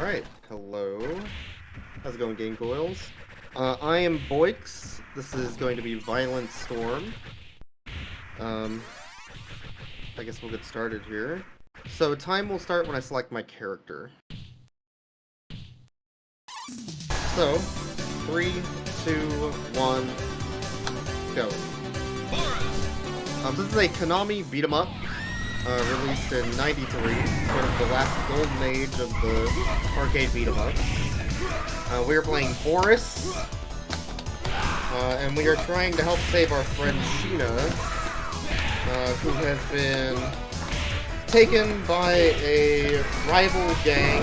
Alright, hello. How's it going, Gamegoyles? I am TheBoyks. This is going to be Violent Storm. I guess we'll get started here. So, time will start when I select my character. So, 3, 2, 1, go. This is a Konami beat-em-up, released in '93, sort of the last golden age of the arcade beat-em-ups. We are playing Boris, and we are trying to help save our friend Sheena, who has been taken by a rival gang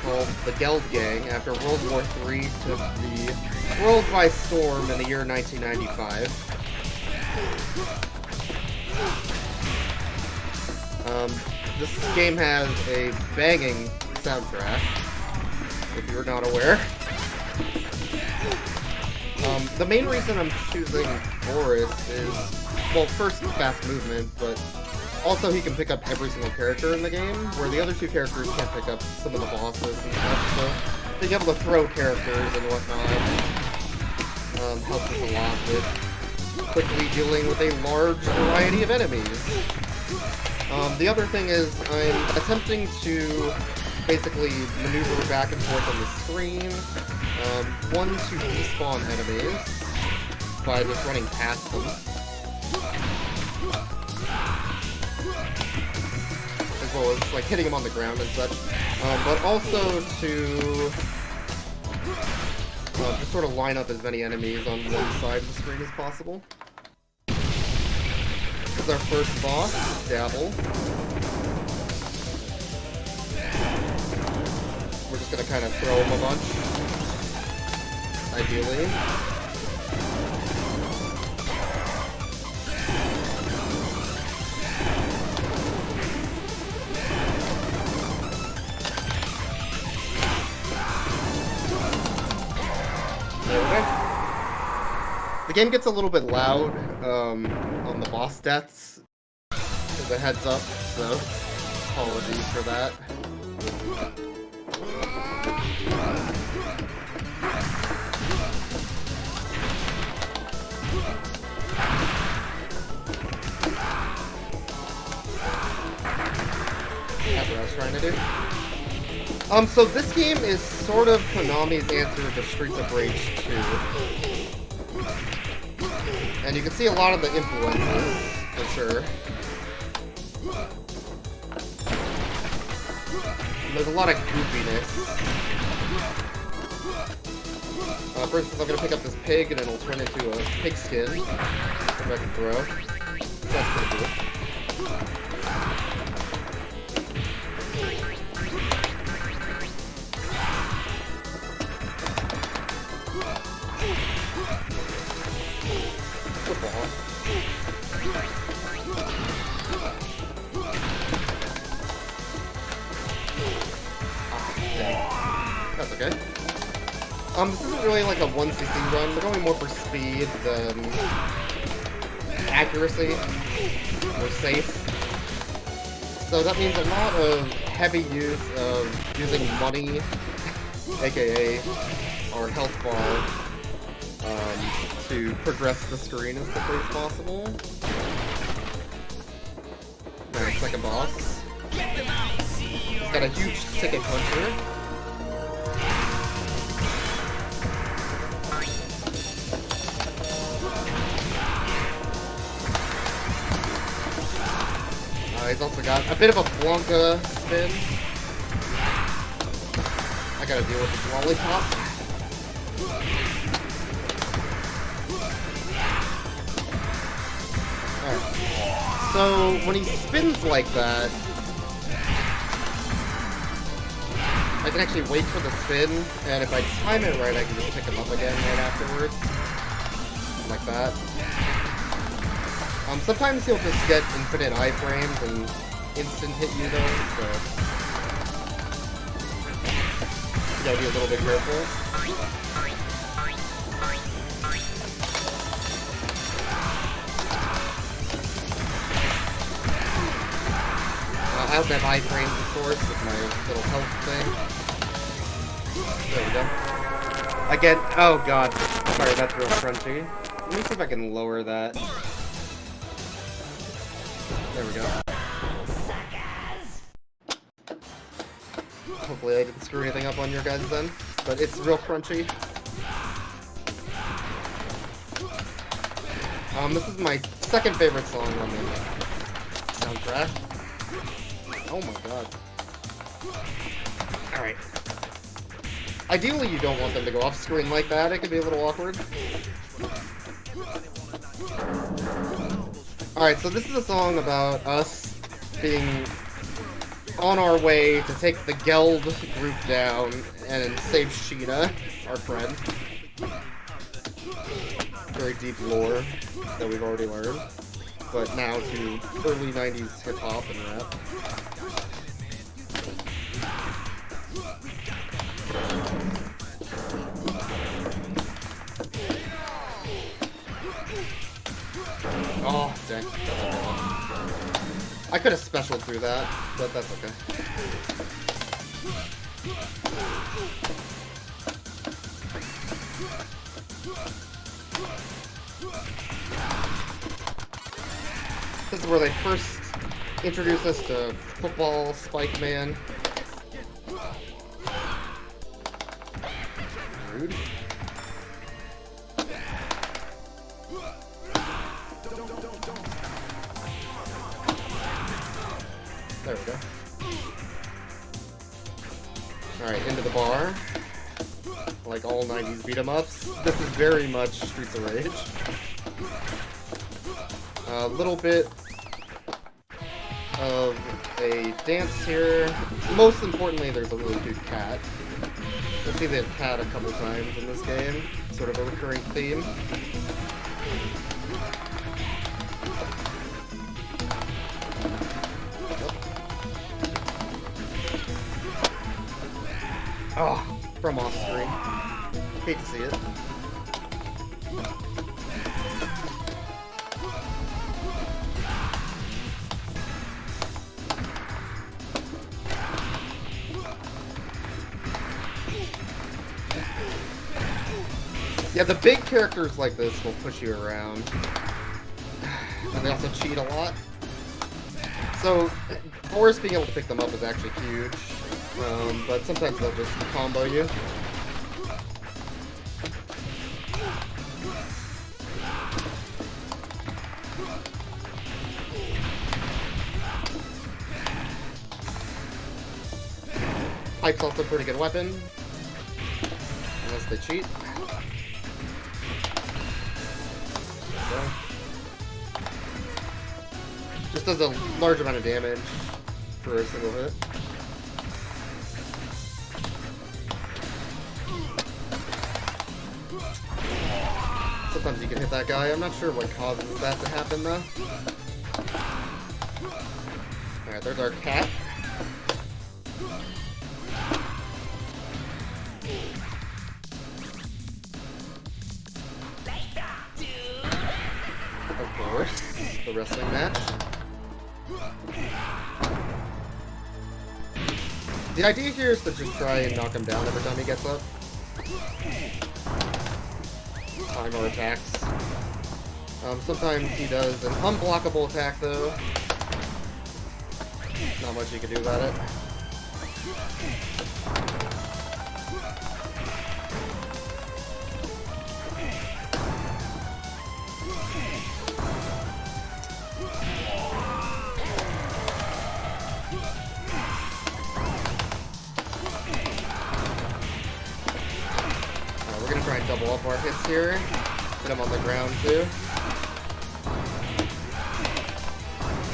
called the Geld Gang after World War III took the world by storm in the year 1995. This game has a banging soundtrack, if you're not aware. The main reason I'm choosing Boris is, well, first, fast movement, but also he can pick up every single character in the game, where the other two characters can't pick up some of the bosses and stuff, so being able to throw characters and whatnot helps us a lot with quickly dealing with a large variety of enemies. The other thing is, I'm attempting to basically maneuver back and forth on the screen, one, to despawn enemies by just running past them, as well as like hitting them on the ground and such, but also to just sort of line up as many enemies on one side of the screen as possible. This is our first boss, Dabble. We're just gonna kind of throw him a bunch, ideally. There we go. The game gets a little bit loud on the boss deaths, as a heads up, so apologies for that. That's what I was trying to do. So this game is sort of Konami's answer to Streets of Rage 2. And you can see a lot of the influences, for sure. There's a lot of goofiness. For instance, I'm gonna pick up this pig and it'll turn into a pigskin, which I can throw. So that's pretty cool. That's okay. This isn't really like a 1cc run. We're going more for speed than accuracy. We're safe. So that means a lot of heavy use of using money, aka our health bar, to progress the screen as quickly as possible. Alright, second boss. He's got a huge ticket puncher. He's also got a bit of a Blanca spin. I gotta deal with this lollipop. Alright. So, when he spins like that, I can actually wait for the spin, and if I time it right, I can just pick him up again right afterwards. Like that. Sometimes he'll just get infinite iframes and instant hit you though, so you gotta be a little bit careful. I also have iframes, of course, with my little health thing. There we go. Again, oh god. Sorry, that's real crunchy. Let me see if I can lower that. There we go. Hopefully I didn't screw anything up on your guys' end, but it's real crunchy. This is my second favorite song on the soundtrack. Oh my god. Alright. Ideally, you don't want them to go off screen like that. It could be a little awkward. Alright, so this is a song about us being on our way to take the Geld group down and save Sheena, our friend. Very deep lore that we've already learned. But now to early 90s hip-hop and rap. Oh, dang. I could have specialed through that, but that's okay. This is where they first introduced us to Football Spike Man. Rude. There we go. Alright, into the bar. Like all 90s beat-em-ups. This is very much Streets of Rage. A little bit of a dance here. Most importantly, there's a really cute cat. You'll see the cat a couple times in this game. Sort of a recurring theme. Oh, from off screen. Hate to see it. Yeah, the big characters like this will push you around. And they also cheat a lot. So, Boris being able to pick them up is actually huge. But sometimes they'll just combo you. Pike's also a pretty good weapon. Unless they cheat. Just does a large amount of damage for a single hit. Sometimes you can hit that guy. I'm not sure what causes that to happen though. Alright, there's our cat. Of course, the wrestling match. The idea here is to just try and knock him down every time he gets up. Timer attacks. Sometimes he does an unblockable attack though. Not much you can do about it. We're gonna try and double up our hits here. Hit him on the ground too.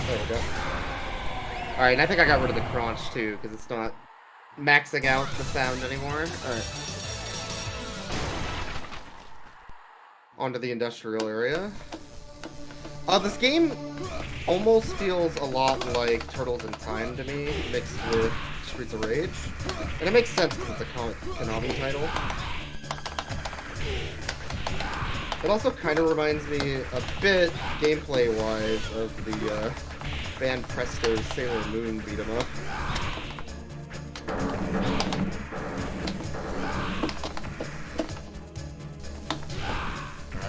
There we go. Alright, and I think I got rid of the crunch too, because it's not maxing out the sound anymore. Alright. Onto the industrial area. This game almost feels a lot like Turtles in Time to me, mixed with Streets of Rage. And it makes sense because it's a Konami title. It also kind of reminds me a bit, gameplay-wise, of the band Presto's Sailor Moon beat 'em up.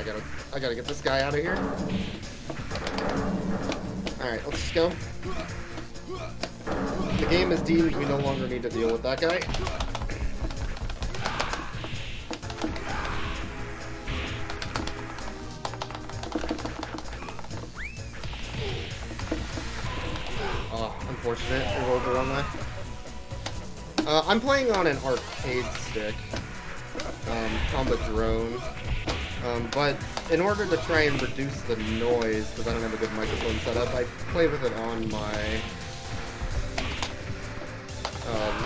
I gotta get this guy out of here. Alright, let's just go. The game is deemed we no longer need to deal with that guy. Oh, unfortunate. I rolled the wrong way. I'm playing on an arcade stick. On the drone. But in order to try and reduce the noise, because I don't have a good microphone setup, I play with it on my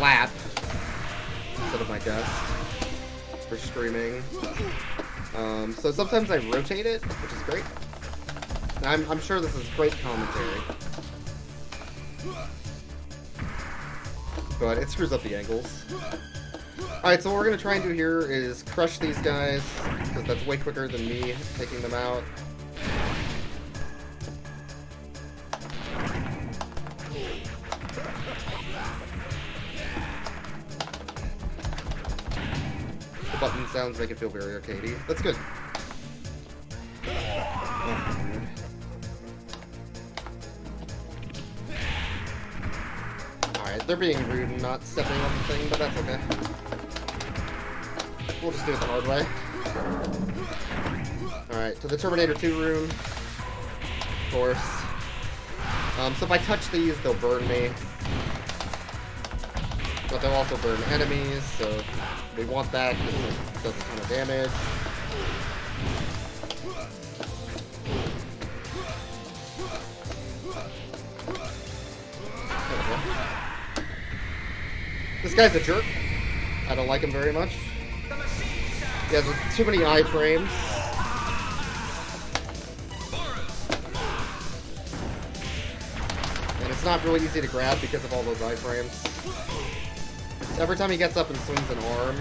lap instead of my desk for streaming. So sometimes I rotate it, which is great. I'm sure this is great commentary. But it screws up the angles. Alright, so what we're going to try and do here is crush these guys, because that's way quicker than me taking them out. The button sounds make it feel very arcadey. That's good. Alright, they're being rude and not stepping on the thing, but that's okay. We'll just do it the hard way. Alright, to the Terminator 2 room. Of course. So if I touch these, they'll burn me. But they'll also burn enemies, so we want that because it does a ton of damage. There we go. This guy's a jerk. I don't like him very much. He has too many iframes. And it's not really easy to grab because of all those iframes. Every time he gets up and swings an arm,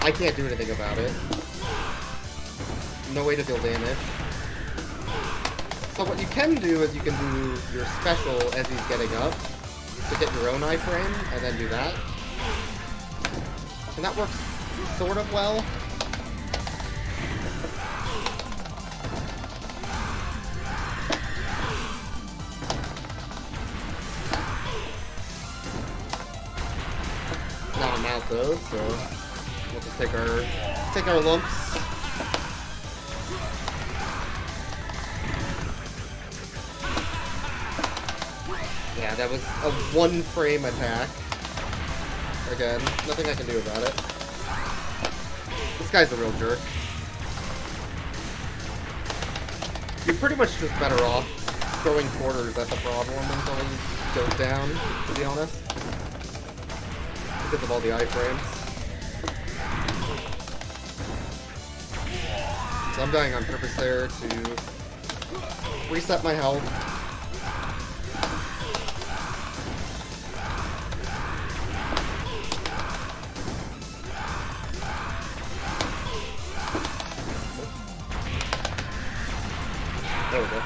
I can't do anything about it. No way to deal damage. So what you can do is you can do your special as he's getting up to get your own iframe, and then do that. And that works sort of well. Now I'm out though, so we'll just take our lumps. Yeah, that was a one-frame attack. Again, nothing I can do about it. This guy's a real jerk. You're pretty much just better off throwing quarters at the problem until he goes down, to be honest. Because of all the iframes. So I'm dying on purpose there to reset my health. There we go.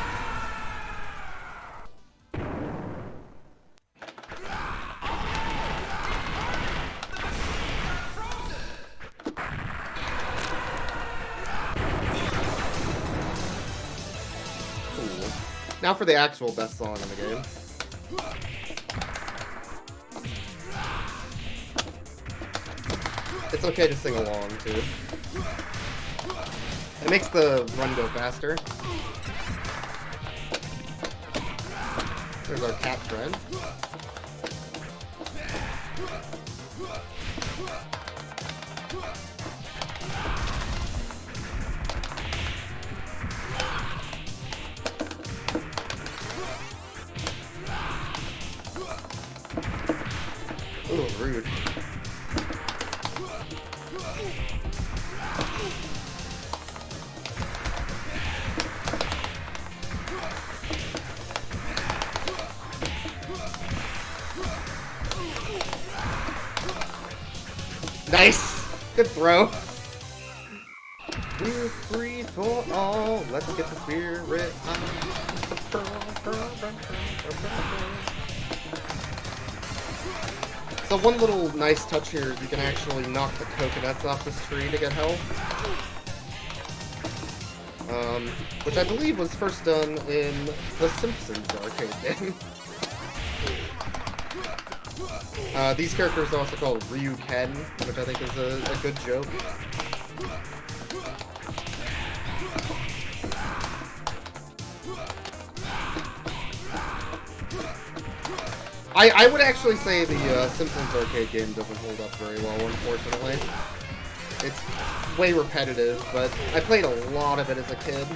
Cool. Now for the actual best song in the game. It's okay to sing along, too. It makes the run go faster. There's our cat friend. Ooh, rude. Nice! Good throw. We're free for all. Let's get the spirit on. So one little nice touch here is you can actually knock the coconuts off this tree to get health. which I believe was first done in The Simpsons arcade game. These characters are also called Ryu Ken, which I think is a good joke. I would actually say the Simpsons arcade game doesn't hold up very well, unfortunately. It's way repetitive, but I played a lot of it as a kid.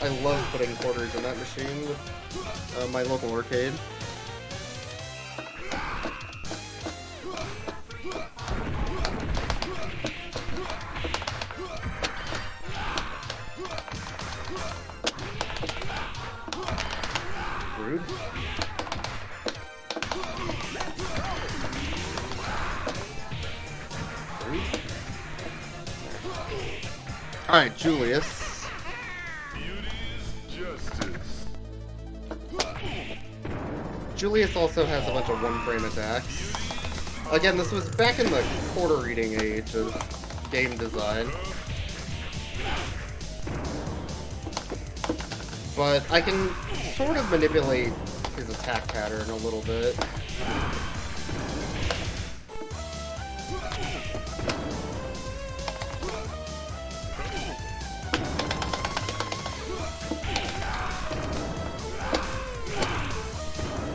I love putting quarters in that machine with my local arcade. Rude. Alright, Julius. Julius also has a bunch of one-frame attacks. Again, this was back in the quarter-reading age of game design. But I can sort of manipulate his attack pattern a little bit.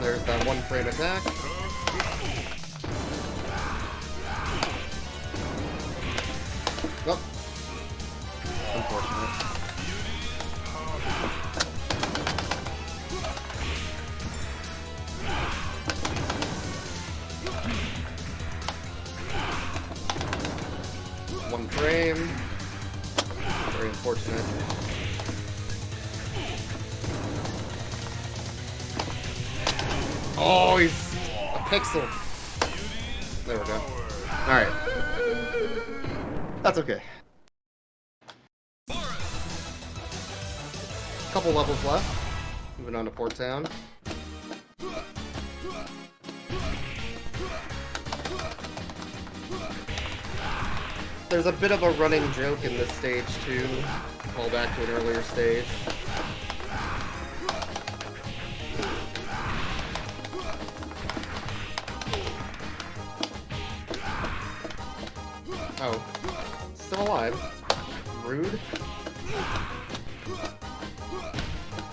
There's that one-frame attack. Oh. Unfortunate. One frame. Very unfortunate. Oh, he's a pixel. There we go. Alright. That's okay. Couple levels left. Moving on to Port Town. There's a bit of a running joke in this stage, too. Call back to an earlier stage. Oh. Still alive. Rude.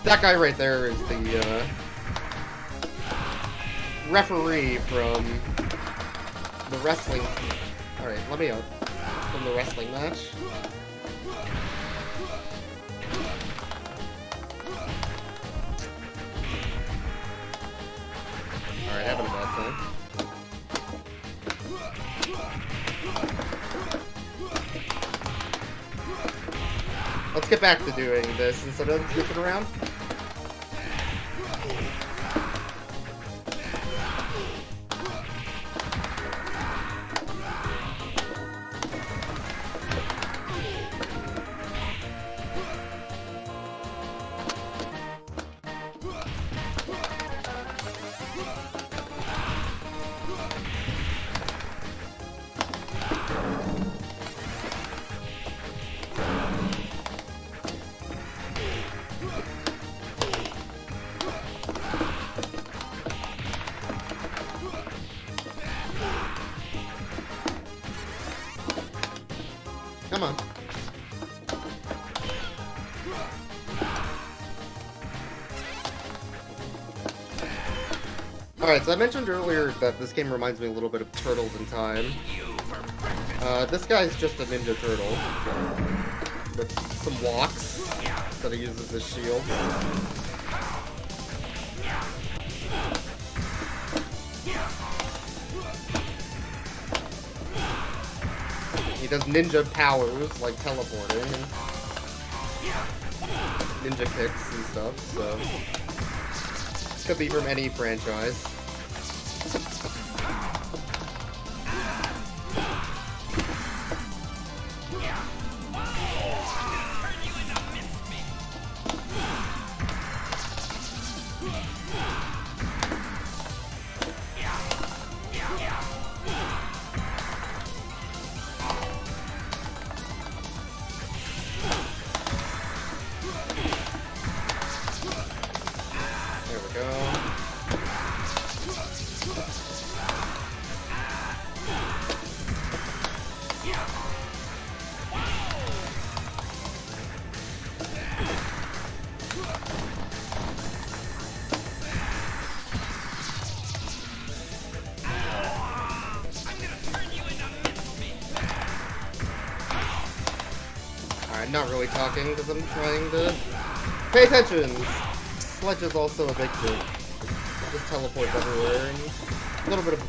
That guy right there is the, referee from the wrestling... Alright, let me out. From the wrestling match. Alright, having a bad time. Let's get back to doing this instead of goofing around. Come on. Alright, so I mentioned earlier that this game reminds me a little bit of Turtles in Time. This guy's just a Ninja Turtle. With some walks that he uses as shield. He does ninja powers, like teleporting, and ninja kicks and stuff, so... Could be from any franchise. not really talking because I'm trying to pay attention. Sledge is also a big dude. Just teleports everywhere and a little bit of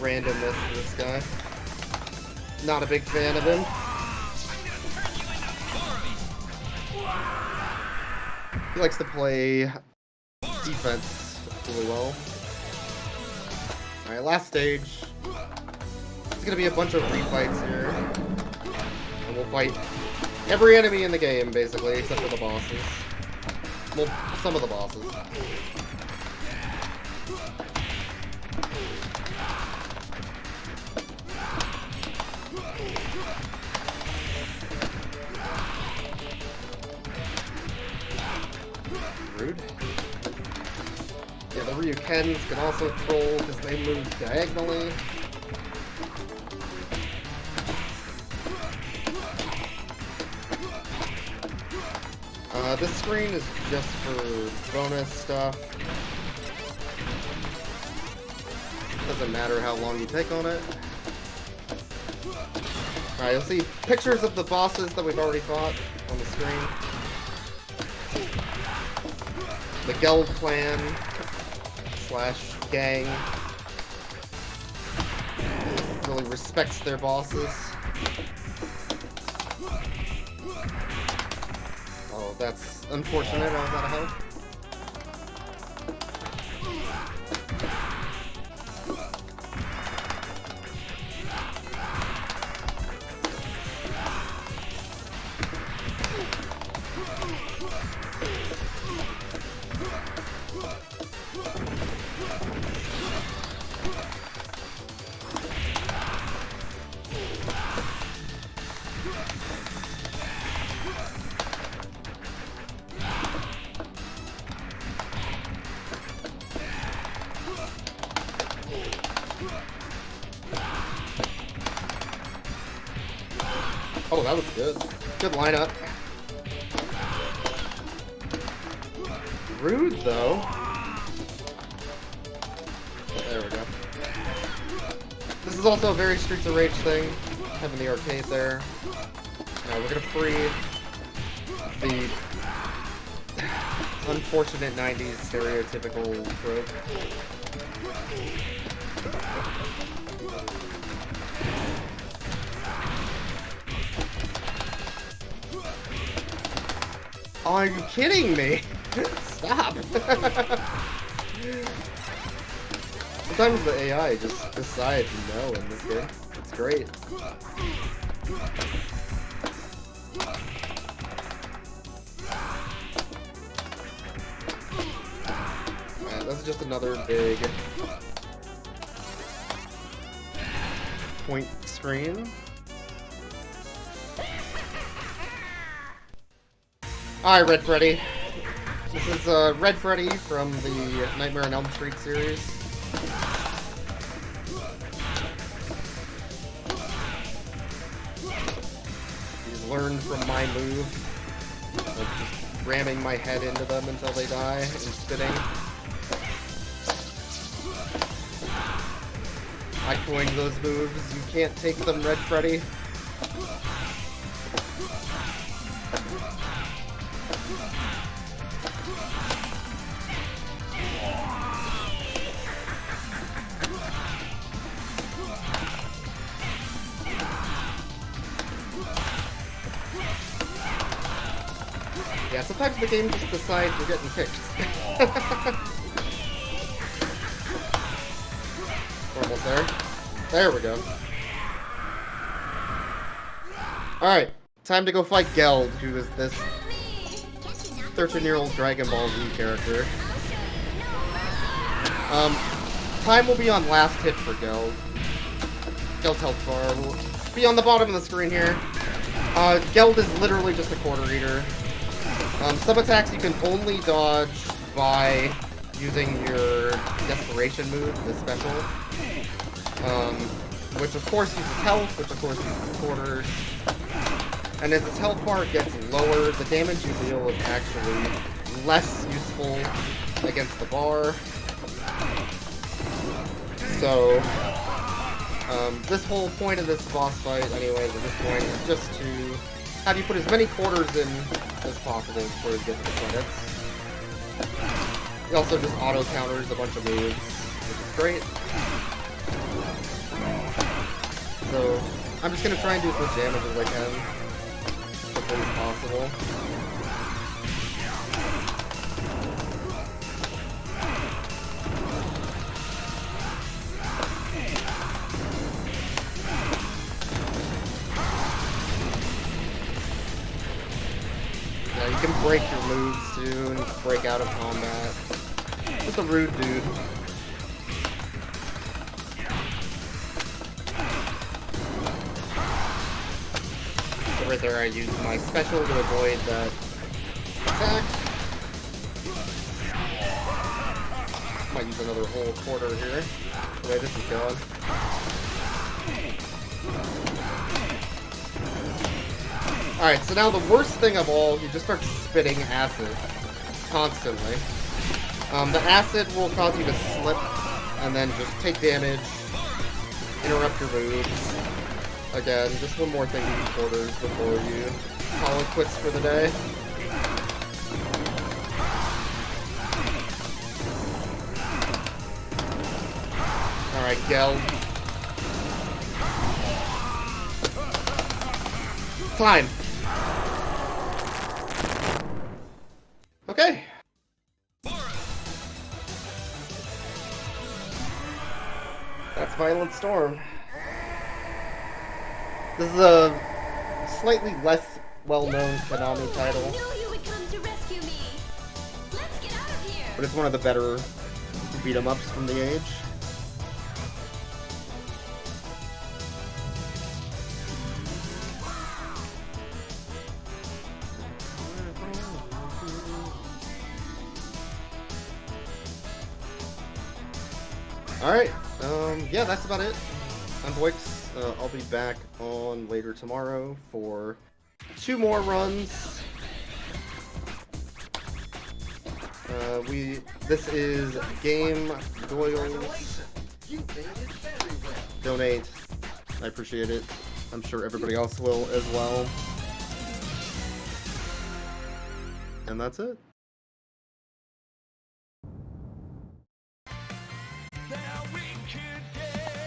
randomness to this guy. Not a big fan of him. He likes to play defense really well. Alright, last stage. It's gonna be a bunch of refights here. And we'll fight every enemy in the game, basically, except for the bosses. Well, some of the bosses. Rude. Yeah, the Ryukens can also troll because they move diagonally. This screen is just for bonus stuff. Doesn't matter how long you take on it. Alright, you'll see pictures of the bosses that we've already fought on the screen. The Geld clan / gang really respects their bosses. Oh, that's unfortunate. I was out of health. Oh, that was good. Good lineup. Rude, though. There we go. This is also a very Streets of Rage thing. Having the arcade there. Now we're gonna free the unfortunate 90s stereotypical trope. Are you kidding me? Stop! Sometimes the AI just decides no in this game. It's great. Alright, that's just another big point screen. Alright, Red Freddy. This is Red Freddy from the Nightmare on Elm Street series. He's learned from my move of just ramming my head into them until they die and spitting. I coined those moves. You can't take them, Red Freddy. Yeah, sometimes the game just decides you're getting kicked. We're almost there. There we go. Alright, time to go fight Geld, who is this 13-year-old Dragon Ball Z character. Time will be on last hit for Geld. Geld's health bar will be on the bottom of the screen here. Geld is literally just a quarter eater. Some attacks you can only dodge by using your Desperation move, the special. Which of course uses health, which of course uses quarters. And as its health bar gets lower, the damage you deal is actually less useful against the bar. So, this whole point of this boss fight, anyways, at this point, is just to have you put as many quarters in as possible before you get to the credits. He also just auto-counters a bunch of moves, which is great. So, I'm just gonna try and do as much damage as I can, as quickly as possible. Yeah, you can break your moves too, and break out of combat. Just a rude dude. So right there I use my special to avoid that attack. Might use another whole quarter here, the way this is going. Alright, so now the worst thing of all, he just starts spitting acid. Constantly. The acid will cause you to slip, and then just take damage, interrupt your moves. Again, just one more thing to use quarters before you call it quits for the day. Alright, Gel. Fine. Okay. That's Violent Storm. This is a slightly less well-known Konami title. I knew you would come to rescue me. Let's get out of here. But it's one of the better beat-em-ups from the age. Alright, yeah, that's about it. I'm TheBoyks. I'll be back on later tomorrow for 2 more runs. This is Gamegoyles. Donate. I appreciate it. I'm sure everybody else will as well. And that's it.